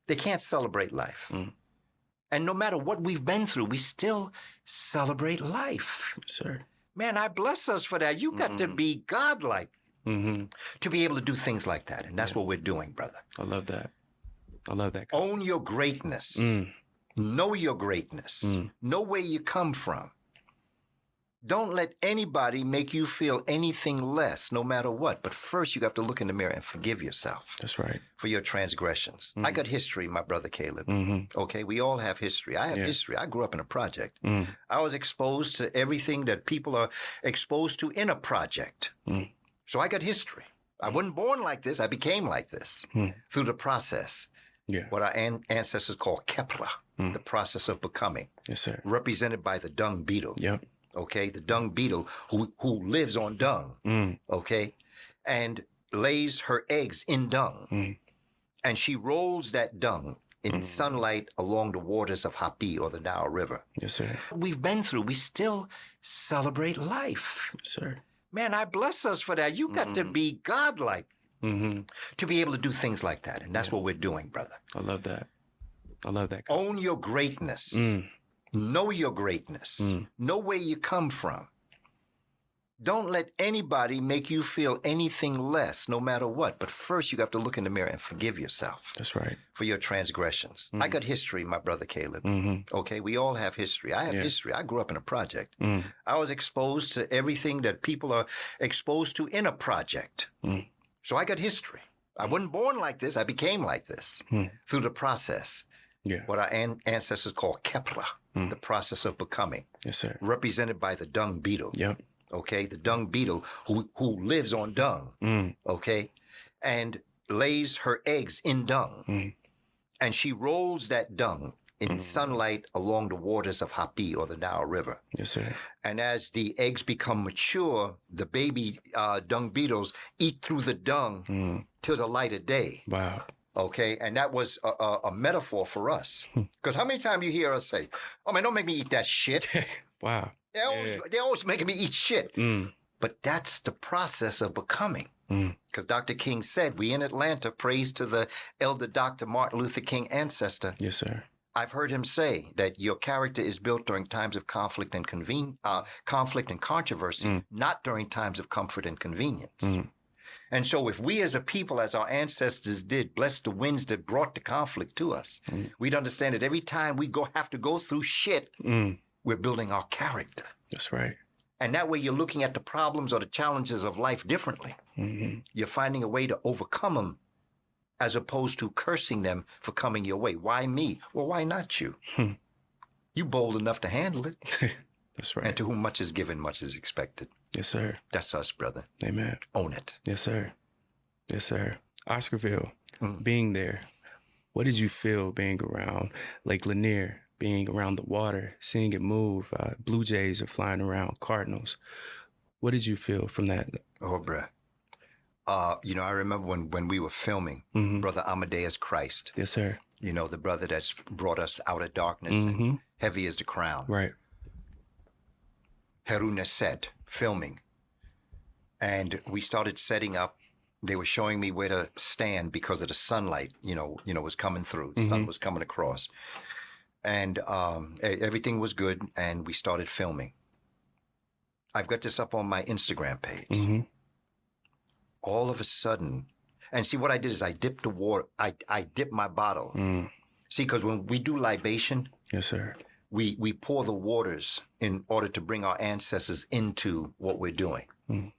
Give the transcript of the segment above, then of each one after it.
they can't celebrate life. And no matter what we've been through, we still celebrate life. Yes, sir. Man, I bless us for that. You got to be godlike to be able to do things like that. And that's what we're doing, brother. I love that. I love that. Own your greatness. Know your greatness. Know where you come from. Don't let anybody make you feel anything less, no matter what. But first, you have to look in the mirror and forgive yourself. That's right. For your transgressions. I got history, my brother Caleb. Okay, we all have history. I have history. I grew up in a project. I was exposed to everything that people are exposed to in a project. So I got history. I wasn't born like this. I became like this through the process. What our ancestors call kepra, the process of becoming. Yes, sir. Represented by the dung beetle. Yep. Okay, the dung beetle who lives on dung, okay, and lays her eggs in dung. And she rolls that dung in sunlight along the waters of Hapi or the Nile River. Yes, sir. We've been through, we still celebrate life. Yes, sir. Man, I bless us for that. You got to be godlike to be able to do things like that. And that's what we're doing, brother. I love that. I love that. Own your greatness. Know your greatness. Know where you come from. Don't let anybody make you feel anything less, no matter what. But first, you have to look in the mirror and forgive yourself. That's right. For your transgressions. I got history, my brother Caleb. Okay, we all have history. I have history. I grew up in a project. I was exposed to everything that people are exposed to in a project. So I got history. I wasn't born like this. I became like this through the process. What our ancestors call kepra, the process of becoming. Yes, sir. Represented by the dung beetle. Yep. Okay, the dung beetle who lives on dung. Okay, and lays her eggs in dung. And she rolls that dung in sunlight along the waters of Hapi or the Nile River. Yes, sir. And as the eggs become mature, the baby dung beetles eat through the dung till the light of day. Wow. Okay, and that was a metaphor for us. Because how many times you hear us say, "Oh man, don't make me eat that shit." Wow. They're always making me eat shit. But that's the process of becoming. Because Dr. King said, we in Atlanta, praise to the elder Dr. Martin Luther King ancestor. Yes, sir. I've heard him say that your character is built during times of conflict and conflict and controversy, not during times of comfort and convenience. And so if we as a people, as our ancestors did, bless the winds that brought the conflict to us, we'd understand that every time we have to go through shit, we're building our character. That's right. And that way you're looking at the problems or the challenges of life differently. You're finding a way to overcome them as opposed to cursing them for coming your way. Why me? Well, why not you? You bold enough to handle it. That's right. And to whom much is given, much is expected. Yes, sir. That's us, brother. Amen. Own it. Yes, sir. Yes, sir. Oscarville, being there, what did you feel being around Lake Lanier, being around the water, seeing it move? Blue jays are flying around, cardinals. What did you feel from that? Oh, bruh. I remember when we were filming Brother Amadeus Christ. Yes, sir. You know, the brother that's brought us out of darkness and heavy as the crown. Right. Haruna set filming. And we started setting up. They were showing me where to stand because of the sunlight, was coming through. The sun was coming across. And everything was good. And we started filming. I've got this up on my Instagram page. All of a sudden, and see what I did is I dipped the water. I dipped my bottle. See, because when we do libation, yes, sir, we pour the waters in order to bring our ancestors into what we're doing.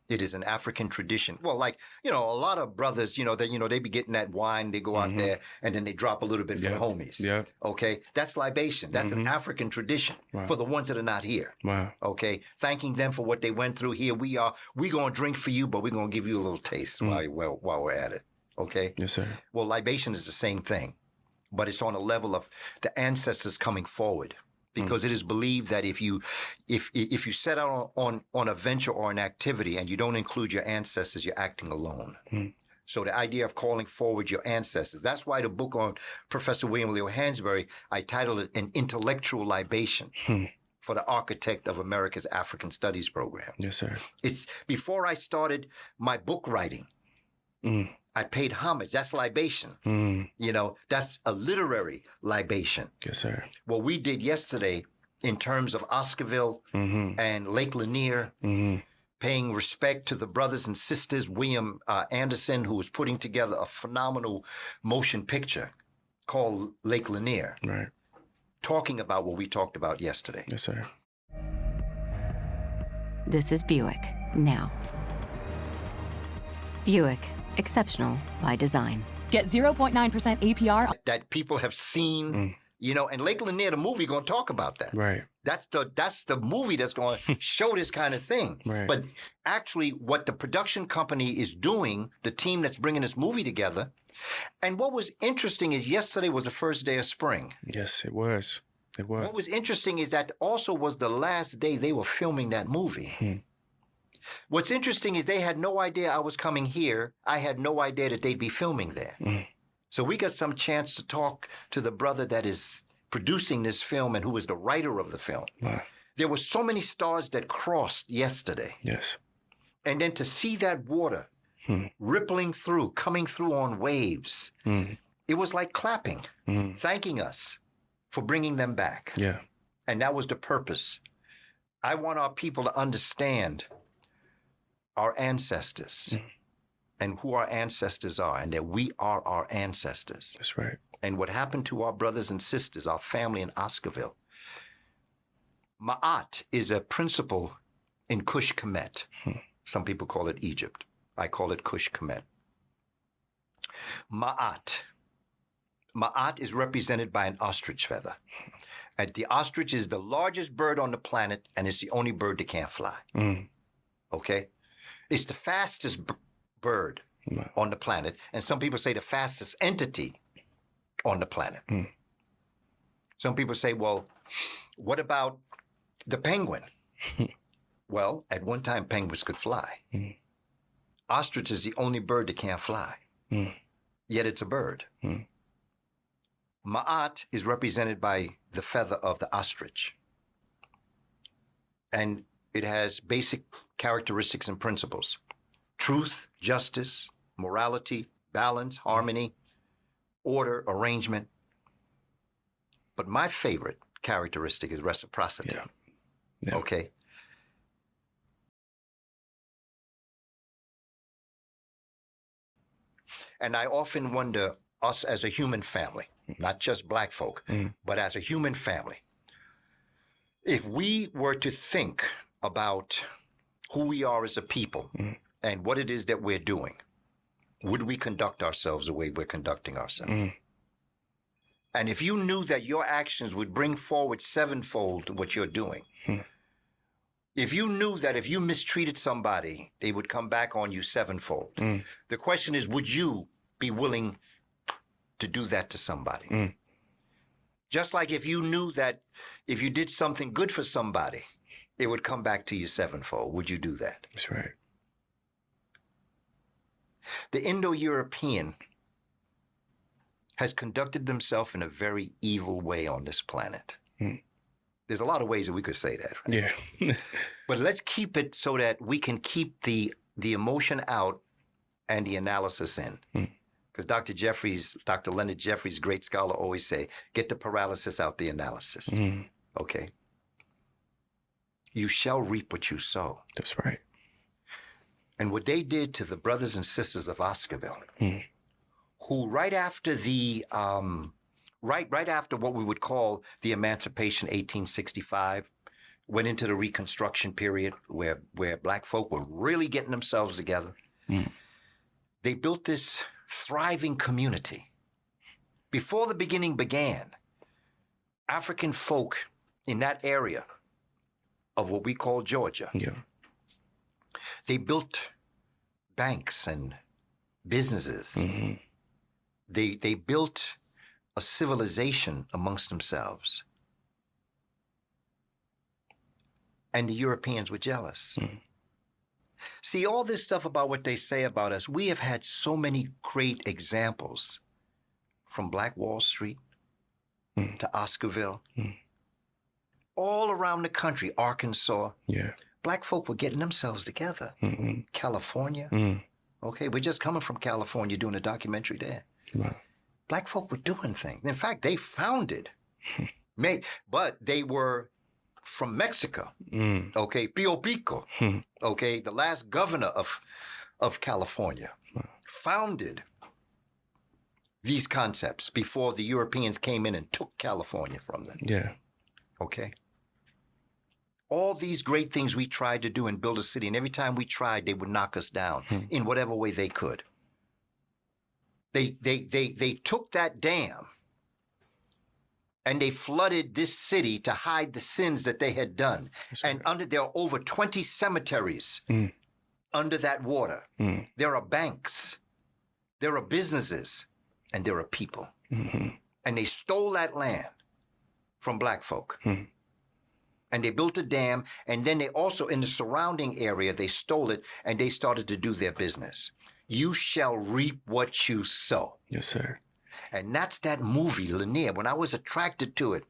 It is an African tradition. Well, like, a lot of brothers, they be getting that wine, they go out there, and then they drop a little bit for the homies. Yeah. Okay? That's libation. That's an African tradition for the ones that are not here. Wow. Okay? Thanking them for what they went through. Here we are. We're going to drink for you, but we're going to give you a little taste while we're at it. Okay? Yes, sir. Well, libation is the same thing, but it's on a level of the ancestors coming forward. Because it is believed that if you set out on a venture or an activity and you don't include your ancestors, you're acting alone. So the idea of calling forward your ancestors, that's why the book on Professor William Leo Hansberry, I titled it An Intellectual Libation for the Architect of America's African Studies Program. Yes, sir. It's before I started my book writing. I paid homage. That's libation. You know, that's a literary libation. Yes, sir. What we did yesterday in terms of Oscarville and Lake Lanier, paying respect to the brothers and sisters, William Anderson, who was putting together a phenomenal motion picture called Lake Lanier, Right. talking about what we talked about yesterday. Yes, sir. This is Buick, now. Buick, exceptional by design. Get 0.9% APR. That people have seen, you know, and Lake Lanier, the movie, going to talk about that. Right. That's the movie that's going to show this kind of thing. Right. But actually, what the production company is doing, the team that's bringing this movie together, and what was interesting is yesterday was the first day of spring. Yes, it was. It was. What was interesting is that also was the last day they were filming that movie. What's interesting is they had no idea I was coming here. I had no idea that they'd be filming there. So we got some chance to talk to the brother that is producing this film and who is the writer of the film. Wow. There were so many stars that crossed yesterday. Yes. And then to see that water rippling through, coming through on waves, it was like clapping, thanking us for bringing them back. Yeah. And that was the purpose. I want our people to understand our ancestors and who our ancestors are, and that we are our ancestors. That's right. And what happened to our brothers and sisters, our family in Oscarville. Maat is a principle in Kush Kemet. Some people call it Egypt. I call it Kush Kemet. Maat. Maat is represented by an ostrich feather. And the ostrich is the largest bird on the planet, and it's the only bird that can't fly. Okay? It's the fastest bird on the planet, and some people say the fastest entity on the planet. Some people say, well, what about the penguin? Well, at one time, penguins could fly. Ostrich is the only bird that can't fly, yet it's a bird. Maat is represented by the feather of the ostrich. And it has basic characteristics and principles: truth, justice, morality, balance, harmony, order, arrangement. But my favorite characteristic is reciprocity. Yeah. Okay? And I often wonder, us as a human family, not just black folk, but as a human family, if we were to think about who we are as a people and what it is that we're doing, would we conduct ourselves the way we're conducting ourselves? And if you knew that your actions would bring forward sevenfold what you're doing, if you knew that if you mistreated somebody, they would come back on you sevenfold, the question is, would you be willing to do that to somebody? Just like if you knew that if you did something good for somebody, it would come back to you sevenfold. Would you do that? That's right. The Indo-European has conducted themselves in a very evil way on this planet. There's a lot of ways that we could say that. Right? Yeah. But let's keep it so that we can keep the emotion out and the analysis in. Because Dr. Leonard Jeffries, great scholar, always say, get the paralysis out the analysis. Okay? You shall reap what you sow. That's right. And what they did to the brothers and sisters of Oscarville, who right after the right after what we would call the Emancipation 1865, went into the Reconstruction period where black folk were really getting themselves together. They built this thriving community. Before the beginning began, African folk in that area of what we call Georgia, they built banks and businesses. They built a civilization amongst themselves. And the Europeans were jealous. See, all this stuff about what they say about us, we have had so many great examples, from Black Wall Street to Oscarville, all around the country, Arkansas. Yeah. Black folk were getting themselves together. California, Okay, we're just coming from California doing a documentary there. Wow. Black folk were doing things. In fact, they founded, but they were from Mexico. Okay, Pio Pico. Okay, the last governor of California founded these concepts before the Europeans came in and took California from them. Yeah. Okay. All these great things we tried to do and build a city, and every time we tried, they would knock us down in whatever way they could. They took that dam and they flooded this city to hide the sins that they had done. And there are over 20 cemeteries under that water. There are banks, there are businesses, and there are people. And they stole that land from black folk. And they built a dam, and then they also, in the surrounding area, they stole it, and they started to do their business. You shall reap what you sow. Yes, sir. And that's that movie, Lanier. When I was attracted to it,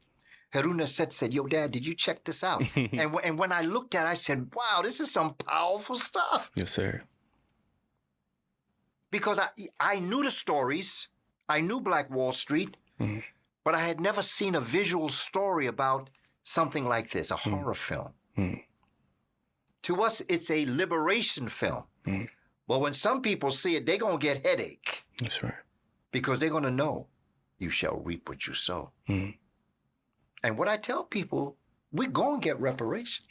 Haruna said, yo, Dad, did you check this out? and when I looked at it, I said, wow, this is some powerful stuff. Yes, sir. Because I knew the stories. I knew Black Wall Street, but I had never seen a visual story about something like this, a horror film. To us, it's a liberation film. But when some people see it, they're going to get headache. That's right. Because they're going to know you shall reap what you sow. And what I tell people, we're going to get reparations.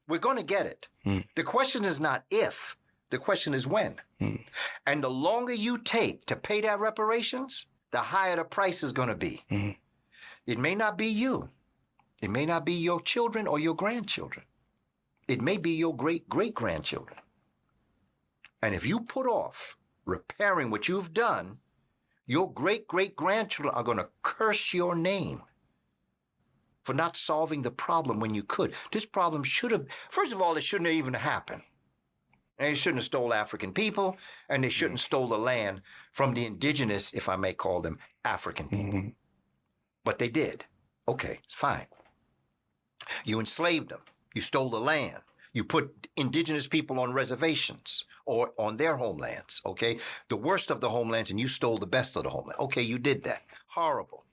We're going to get it. The question is not if, the question is when. And the longer you take to pay that reparations, the higher the price is going to be. It may not be you. It may not be your children or your grandchildren. It may be your great-great-grandchildren. And if you put off repairing what you've done, your great-great-grandchildren are going to curse your name for not solving the problem when you could. This problem should have, first of all, it shouldn't have even happened. And they shouldn't have stole African people, and they shouldn't have stole the land from the indigenous, if I may call them, African people. But they did. Okay, fine. You enslaved them. You stole the land. You put indigenous people on reservations or on their homelands, okay? The worst of the homelands, and you stole the best of the homeland. Okay, you did that. Horrible.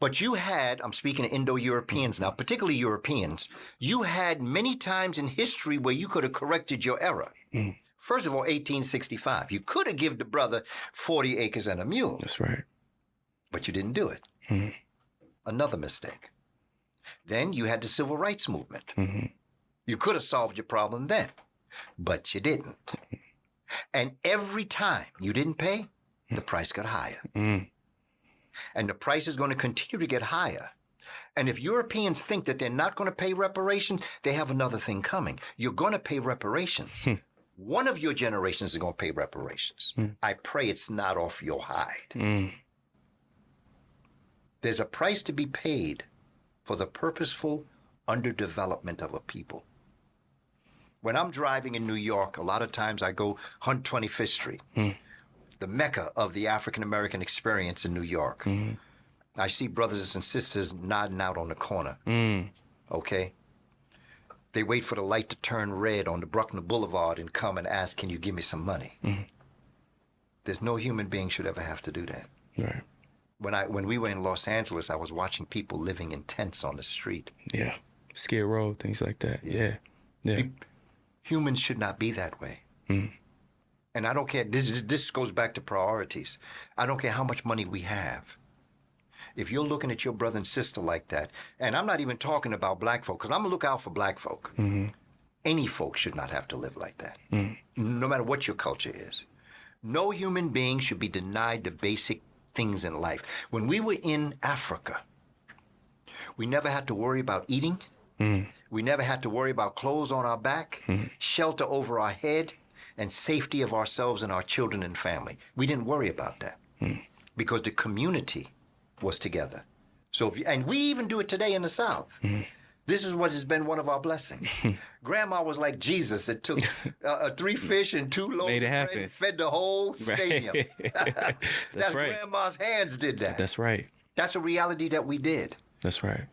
But you had, I'm speaking to Indo-Europeans now, particularly Europeans, you had many times in history where you could have corrected your error. First of all, 1865. You could have given the brother 40 acres and a mule. That's right. But you didn't do it. Another mistake. Then you had the civil rights movement. You could have solved your problem then, but you didn't. And every time you didn't pay, the price got higher. And the price is going to continue to get higher. And if Europeans think that they're not going to pay reparations, they have another thing coming. You're going to pay reparations. One of your generations is going to pay reparations. I pray it's not off your hide. There's a price to be paid for the purposeful underdevelopment of a people. When I'm driving in New York, a lot of times I go hunt 25th Street, the mecca of the African-American experience in New York. I see brothers and sisters nodding out on the corner, okay? They wait for the light to turn red on the Bruckner Boulevard and come and ask, can you give me some money? There's no human being should ever have to do that. Right. When we were in Los Angeles, I was watching people living in tents on the street. Yeah. Skid Row, things like that. Yeah. Humans should not be that way. And I don't care, this goes back to priorities. I don't care how much money we have. If you're looking at your brother and sister like that, and I'm not even talking about black folk, because I'm going to look out for black folk. Any folk should not have to live like that, no matter what your culture is. No human being should be denied the basic things in life. When we were in Africa, we never had to worry about eating. We never had to worry about clothes on our back, shelter over our head, and safety of ourselves and our children and family. We didn't worry about that because the community was together. So, and we even do it today in the South. This is what has been one of our blessings. Grandma was like Jesus. It took 3 fish and 2 loaves Made it of bread happen. and fed the whole stadium. That's right. Grandma's hands did that. That's right. That's a reality that we did. That's right.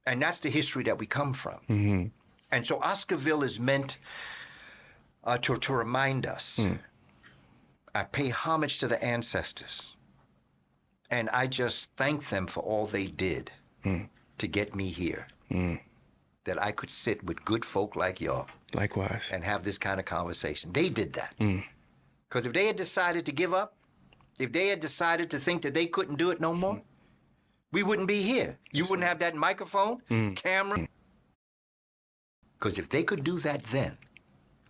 And that's the history that we come from. And so Oscarville is meant to remind us. I pay homage to the ancestors. And I just thank them for all they did to get me here. That I could sit with good folk like y'all. Likewise. And have this kind of conversation. They did that. Because if they had decided to give up, if they had decided to think that they couldn't do it no more, we wouldn't be here. You wouldn't have that microphone, camera. Because if they could do that then,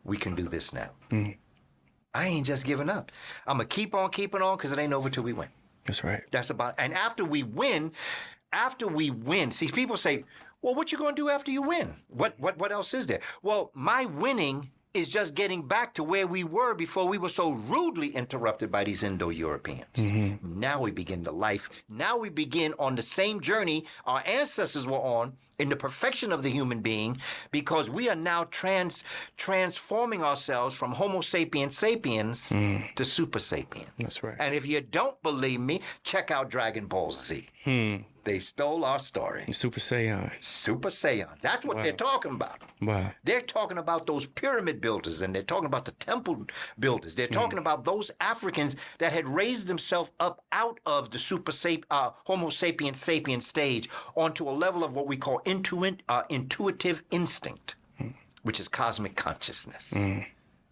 we can do this now. I ain't just giving up. I'm going to keep on keeping on because it ain't over till we win. That's right. That's about, and after we win, see, people say, well, what you going to do after you win? What else is there? Well, my winning is just getting back to where we were before we were so rudely interrupted by these Indo-Europeans. Now we begin the life. Now we begin on the same journey our ancestors were on in the perfection of the human being, because we are now transforming ourselves from Homo sapiens sapiens to Super sapiens. That's right. And if you don't believe me, check out Dragon Ball Z. They stole our story. Super Saiyan. Super Saiyan. That's what they're talking about. Wow. They're talking about those pyramid builders, and they're talking about the temple builders. They're talking about those Africans that had raised themselves up out of the Homo sapiens sapiens stage onto a level of what we call intuitive instinct, which is cosmic consciousness,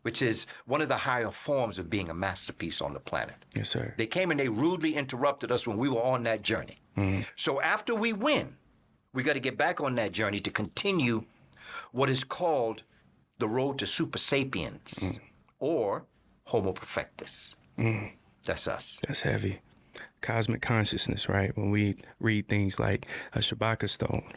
which is one of the higher forms of being a masterpiece on the planet. Yes, sir. They came and they rudely interrupted us when we were on that journey. So after we win, we got to get back on that journey to continue what is called the road to Super Sapiens or Homo Perfectus. That's us. That's heavy. Cosmic consciousness, right? When we read things like a Shabaka Stone,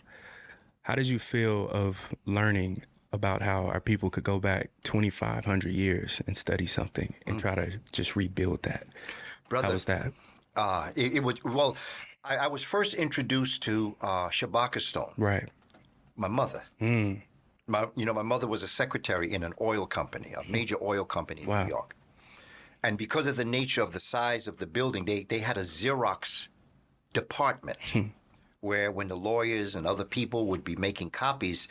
how did you feel of learning about how our people could go back 2,500 years and study something and try to just rebuild that? Brother, how was that? It was, well, I was first introduced to Shabaka Stone. Right. My mother. My mother was a secretary in an oil company, a major oil company in New York. And because of the nature of the size of the building, they had a Xerox department where when the lawyers and other people would be making copies,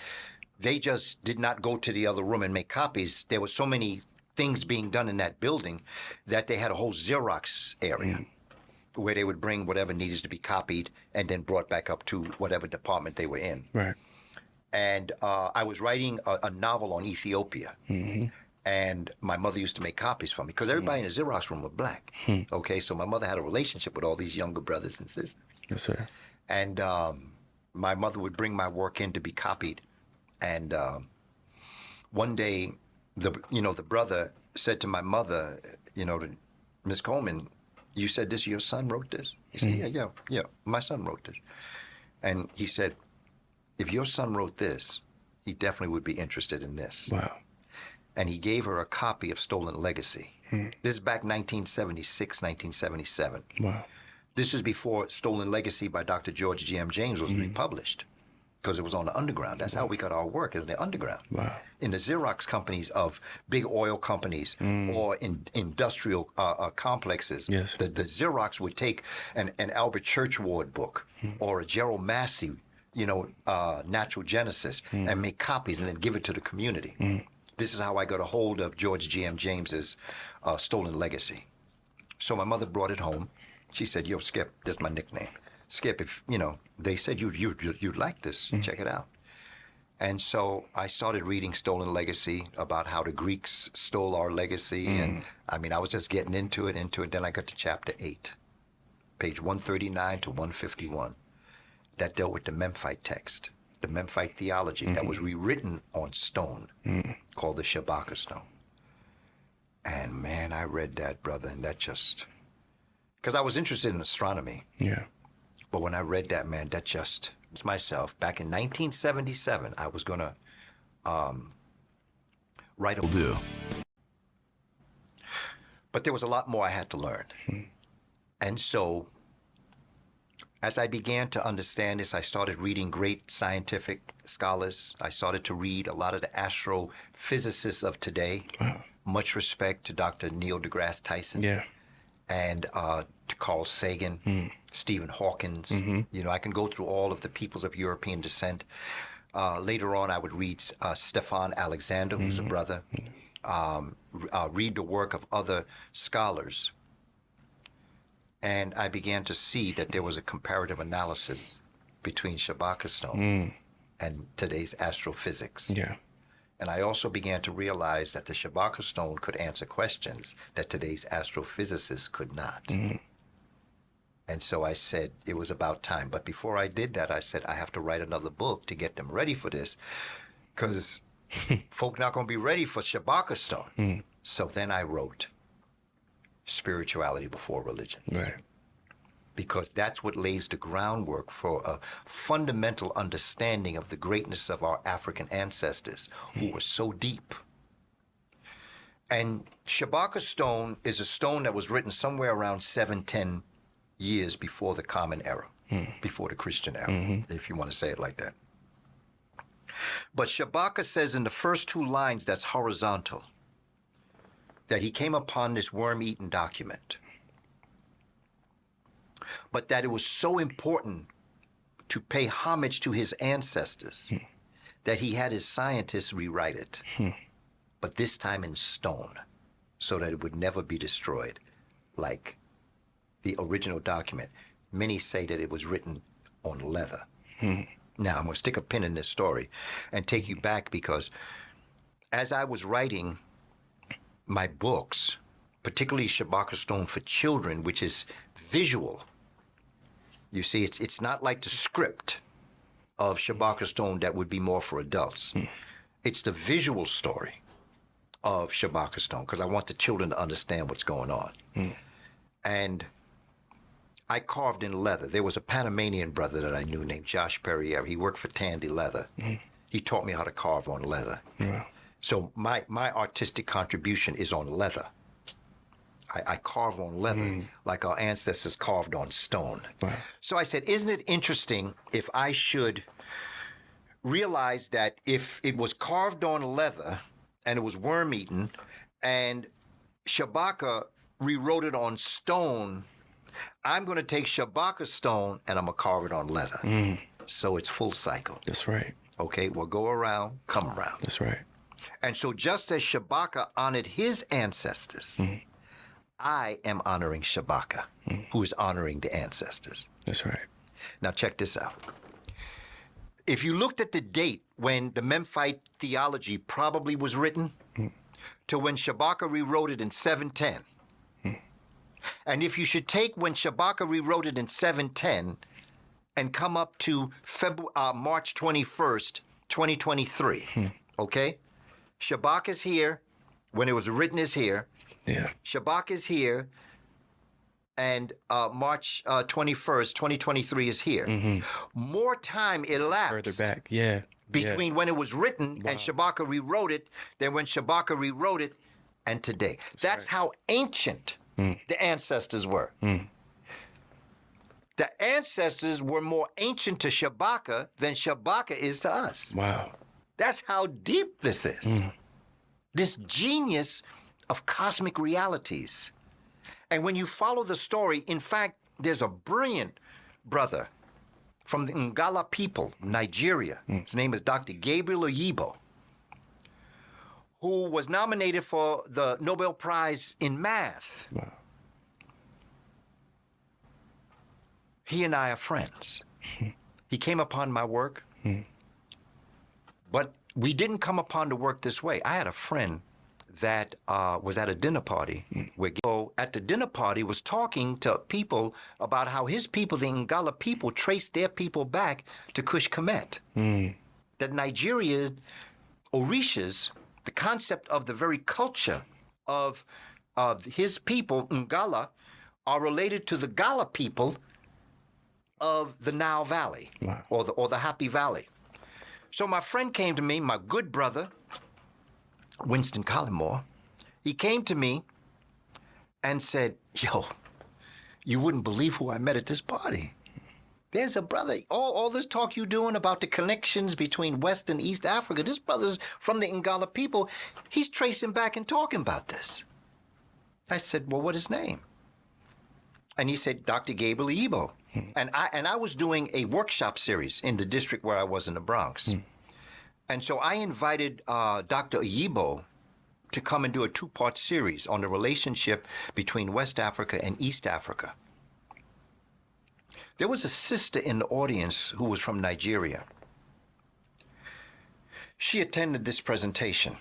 they just did not go to the other room and make copies. There were so many things being done in that building that they had a whole Xerox area where they would bring whatever needed to be copied and then brought back up to whatever department they were in. Right. And I was writing a novel on Ethiopia. And my mother used to make copies for me because everybody in the Xerox room was black. Okay, so my mother had a relationship with all these younger brothers and sisters. Yes, sir. And my mother would bring my work in to be copied. And one day, the brother said to my mother, Miss Coleman, you said this, your son wrote this? He said, yeah, my son wrote this. And he said, if your son wrote this, he definitely would be interested in this. Wow. And he gave her a copy of Stolen Legacy. This is back 1976, 1977. Wow. This was before Stolen Legacy by Dr. George G.M. James was republished, because it was on the underground. That's how we got our work, is the underground. Wow. In the Xerox companies of big oil companies or in industrial complexes, Yes. the Xerox would take an Albert Churchward book or a Gerald Massey, Natural Genesis, and make copies and then give it to the community. This is how I got a hold of George G.M. James's Stolen Legacy. So my mother brought it home. She said, yo, Skip, this is my nickname. Skip, if, they said you'd like this, check it out. And so I started reading Stolen Legacy about how the Greeks stole our legacy. And I was just getting into it. Then I got to chapter 8, page 139 to 151. That dealt with the Memphite text, the Memphite theology that was rewritten on stone, called the Shabaka Stone. And man, I read that, brother, and that just, because I was interested in astronomy. Yeah. But when I read that, man, that just, myself, back in 1977, I was going to write a do. But there was a lot more I had to learn. And so as I began to understand this, I started reading great scientific scholars. I started to read a lot of the astrophysicists of today. Wow. Much respect to Dr. Neil deGrasse Tyson. Yeah. And to Carl Sagan, Stephen Hawkins. I can go through all of the peoples of European descent. Later on, I would read Stefan Alexander, who's a brother, read the work of other scholars, and I began to see that there was a comparative analysis between Shabaka Stone and today's astrophysics. Yeah. And I also began to realize that the Shabaka Stone could answer questions that today's astrophysicists could not. And so I said it was about time. But before I did that, I said I have to write another book to get them ready for this, because folk not going to be ready for Shabaka Stone. So then I wrote Spirituality Before Religion. Right. Because that's what lays the groundwork for a fundamental understanding of the greatness of our African ancestors who were so deep. And Shabaka Stone is a stone that was written somewhere around 710 years before the Common Era, before the Christian era, if you want to say it like that. But Shabaka says in the first two lines that's horizontal, that he came upon this worm-eaten document, but that it was so important to pay homage to his ancestors that he had his scientists rewrite it, but this time in stone, so that it would never be destroyed, like the original document. Many say that it was written on leather. Now, I'm going to stick a pin in this story and take you back, because as I was writing my books, particularly Shabaka Stone for Children, which is visual, you see, it's not like the script of Shabaka Stone that would be more for adults. It's the visual story of Shabaka Stone, because I want the children to understand what's going on. And I carved in leather. There was a Panamanian brother that I knew named Josh Perrier. He worked for Tandy Leather. He taught me how to carve on leather. So my artistic contribution is on leather. I carve on leather like our ancestors carved on stone. So I said, isn't it interesting if I should realize that if it was carved on leather and it was worm-eaten and Shabaka rewrote it on stone, I'm going to take Shabaka Stone and I'm going to carve it on leather. So it's full cycle. That's right. Okay, well, go around, come around. That's right. And so just as Shabaka honored his ancestors, I am honoring Shabaka, who is honoring the ancestors. That's right. Now check this out. If you looked at the date when the Memphite theology probably was written to when Shabaka rewrote it in 710, and if you should take when Shabaka rewrote it in 710 and come up to March 21st, 2023, okay? Shabaka is here, when it was written is here. Yeah. Shabaka is here, and March 21st, 2023 is here. More time elapsed Further back. Yeah. between when it was written and Shabaka rewrote it than when Shabaka rewrote it and today. That's how ancient the ancestors were. The ancestors were more ancient to Shabaka than Shabaka is to us. Wow. That's how deep this is. This genius of cosmic realities. And when you follow the story, in fact, there's a brilliant brother from the Ngala people, Nigeria. His name is Dr. Gabriel Oyibo, who was nominated for the Nobel Prize in Math. Wow. He and I are friends. He came upon my work, but we didn't come upon the work this way. I had a friend that was at a dinner party where at the dinner party was talking to people about how his people, the Ngala people, traced their people back to Kush Kemet. That Nigeria, Orishas, the concept of the very culture of his people, Ngala, are related to the Gala people of the Nile Valley, or the Happy Valley. So my friend came to me, my good brother, Winston Collymore. He came to me and said, yo, you wouldn't believe who I met at this party. There's a brother, all this talk you doing about the connections between West and East Africa, this brother's from the Ngala people, he's tracing back and talking about this. I said, well, what's his name? And he said, Dr. Gabriel Oyibo. And I was doing a workshop series in the district where I was in the Bronx. And so I invited Dr. Oyibo to come and do a 2-part series on the relationship between West Africa and East Africa. There was a sister in the audience who was from Nigeria. She attended this presentation.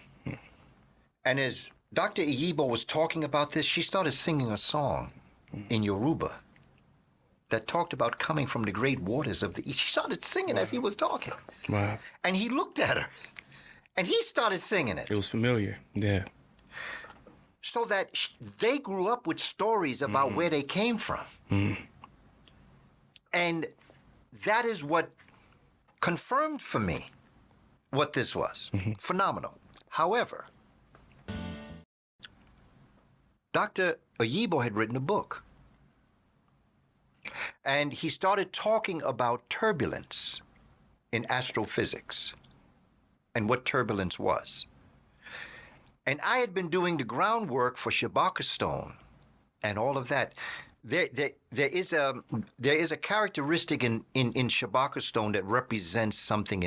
And as Dr. Iyibo was talking about this, she started singing a song in Yoruba that talked about coming from the great waters of the East. She started singing as he was talking. Wow. And he looked at her, and he started singing it. It was familiar. Yeah. So that they grew up with stories about where they came from. And that is what confirmed for me what this was. Phenomenal. However, Dr. Iyibo had written a book. And he started talking about turbulence in astrophysics and what turbulence was. And I had been doing the groundwork for Shabaka Stone and all of that. There is a characteristic in Shabaka Stone that represents something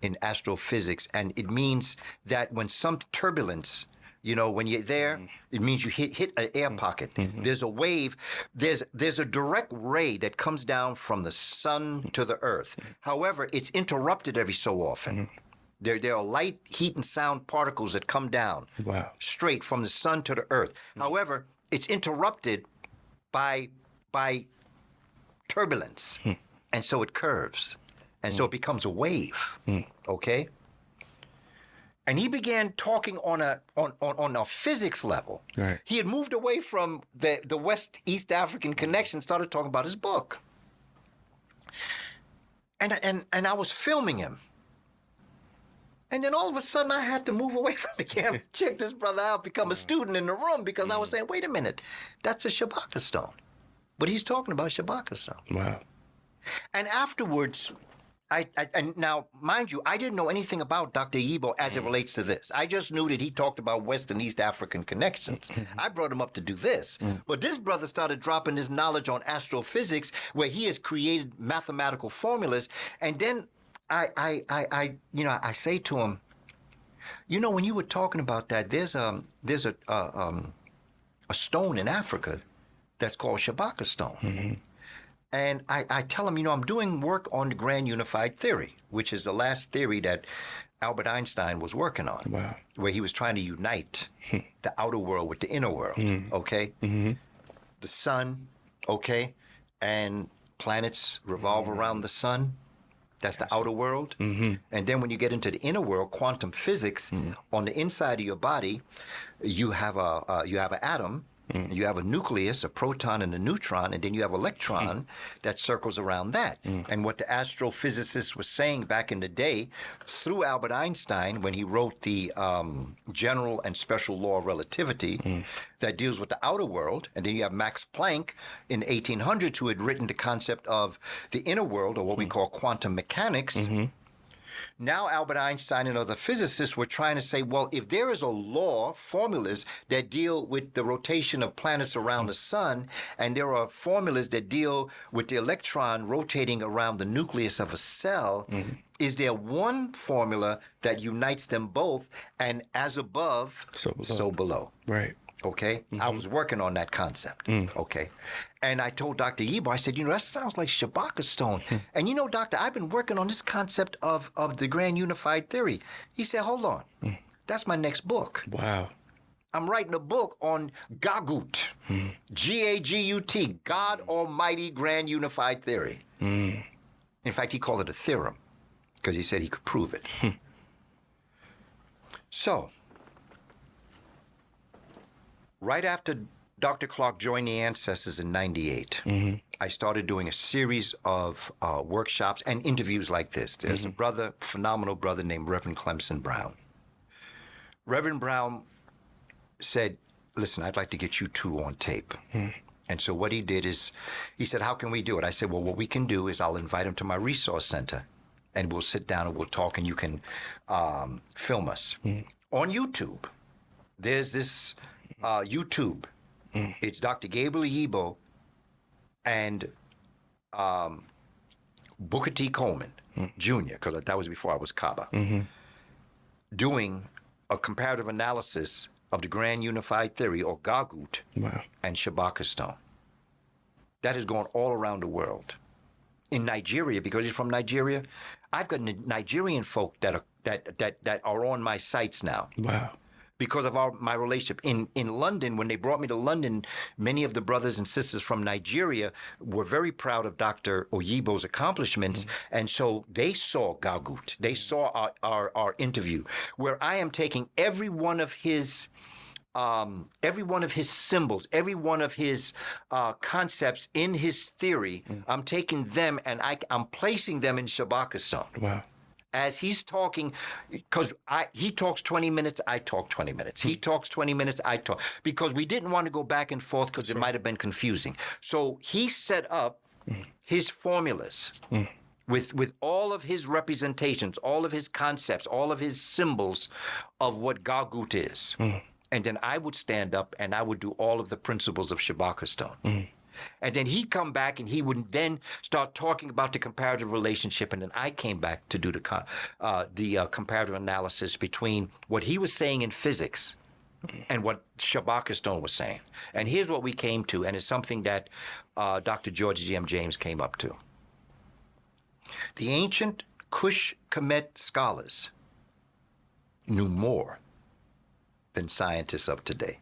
in astrophysics, and it means that when some turbulence, you know, when you're there, it means you hit an air pocket. There's a wave. There's a direct ray that comes down from the sun to the earth. However, it's interrupted every so often. There are light, heat, and sound particles that come down straight from the sun to the earth. However, it's interrupted by turbulence, and so it curves, and so it becomes a wave. Okay. And he began talking on a physics level. Right. He had moved away from the West-East African connection, started talking about his book. And I was filming him. And then all of a sudden I had to move away from the camera, check this brother out, become a student in the room, because I was saying, wait a minute, that's a Shabaka Stone. But he's talking about Shabaka Stone. Wow. And afterwards, and now, mind you, I didn't know anything about Dr. Iyibo as it relates to this. I just knew that he talked about West and East African connections. I brought him up to do this. But this brother started dropping his knowledge on astrophysics, where he has created mathematical formulas. And then I say to him, you know, when you were talking about that, there's a stone in Africa that's called Shabaka Stone. And I tell him, you know, I'm doing work on the grand unified theory, which is the last theory that Albert Einstein was working on, where he was trying to unite the outer world with the inner world, okay? The sun, okay? And planets revolve around the sun. That's the outer world. And then when you get into the inner world, quantum physics, on the inside of your body, you have an atom. You have a nucleus, a proton, and a neutron, and then you have an electron that circles around that. And what the astrophysicists were saying back in the day, through Albert Einstein, when he wrote the general and special law of relativity that deals with the outer world, and then you have Max Planck in the 1800s, who had written the concept of the inner world, or what we call quantum mechanics. Now Albert Einstein and other physicists were trying to say, well, if there is a law, formulas that deal with the rotation of planets around the sun, and there are formulas that deal with the electron rotating around the nucleus of a cell, is there one formula that unites them both, and as above, so below? Right. Okay? I was working on that concept. Okay? And I told Dr. Iyibo, I said, you know, that sounds like Shabaka Stone. And you know, doctor, I've been working on this concept of the grand unified theory. He said, hold on. That's my next book. Wow. I'm writing a book on Gagut. G-A-G-U-T, God Almighty Grand Unified Theory. In fact, he called it a theorem because he said he could prove it. So, right after Dr. Clark joined the Ancestors in '98, I started doing a series of workshops and interviews like this. There's a brother, phenomenal brother named Reverend Clemson Brown. Reverend Brown said, listen, I'd like to get you two on tape. And so what he did is, he said, how can we do it? I said, well, what we can do is I'll invite him to my resource center, and we'll sit down and we'll talk, and you can film us. On YouTube, there's this YouTube. It's Dr. Gabriel Iyibo and Booker T. Coleman Jr., because that was before I was Kaba, doing a comparative analysis of the Grand Unified Theory, or Gagut, Wow. and Shabaka Stone. That has gone all around the world. In Nigeria, because he's from Nigeria, I've got Nigerian folk that are on my sites now. Wow. Because of my relationship. In London, when they brought me to London, many of the brothers and sisters from Nigeria were very proud of Dr. Oyibo's accomplishments, and so they saw Gagut. They saw our interview, where I am taking every one of his symbols, every one of his concepts in his theory. I'm taking them and I'm placing them in Shabaka Stone. Wow. As he's talking, because he talks 20 minutes, I talk 20 minutes. He talks 20 minutes, I talk. Because we didn't want to go back and forth because it might have been confusing. So he set up his formulas with all of his representations, all of his concepts, all of his symbols of what Gagut is. And then I would stand up and I would do all of the principles of Shabaka Stone. And then he'd come back and he would then start talking about the comparative relationship. And then I came back to do the comparative analysis between what he was saying in physics and what Shabaka Stone was saying. And here's what we came to, and it's something that Dr. George G.M. James came up to. The ancient Kush Kemet scholars knew more than scientists of today.